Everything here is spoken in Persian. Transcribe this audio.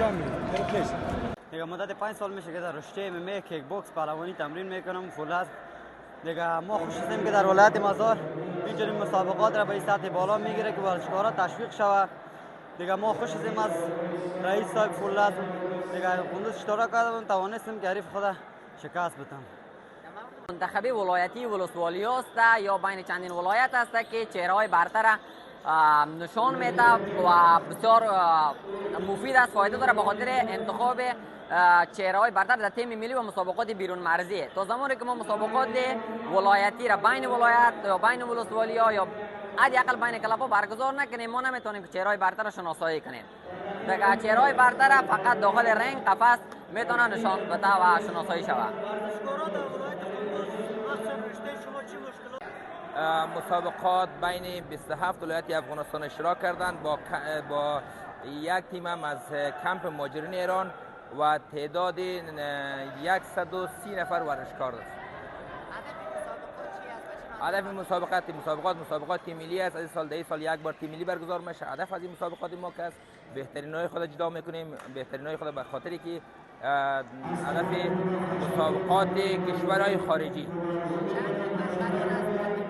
انجام میدیم. نیست. دیگه مدت 5 سال میشه که در رشته MMA کیک بوکس پهلوانی تمرین میکنم فول وزن. دیگه ما خوش هستیم که در ولایت مزار اینجوری مسابقات را به سطح بالا میگیره که ورزشکارا تشویق شود. دیگه ما خوش هستیم از رئیس صاحب فول وزن دیگه اون اشتراک کردم توانستیم که حریف خود شکست بدم. منتخبی ولایتی ولسوالی است یا بین چندین ولایت است که چهره‌های برتر نشان میده و بسیار مفید است، فایده داره به خاطر انتخاب چهره‌های برتر در تیم ملی و مسابقات بیرون مرزی. تا زمانی که ما مسابقات ولایتی را بین ولایت یا بین ولسوالی‌ها یا حداقل بین کلاب‌ها برگزار نکنیم، ما نمیتونیم که چهره‌های برتر را شناسایی کنیم. دیگه چهره‌های برتر فقط داخل رنگ قفس میتونه نشان بده و شناسایی شود. مسابقات بین 27 ولایت افغانستان اشتراک کردند با یک تیم هم از کمپ مهاجرین ایران و تعداد 130 نفر ورزشکار است. هدف مسابقات تیم ملی است. از سال یک بار تیم ملی برگزار میشه. هدف از این مسابقات ما که است بهترینای خود جدا میکنیم، بهترینای خود به خاطری که هدف مسابقات کشورهای خارجی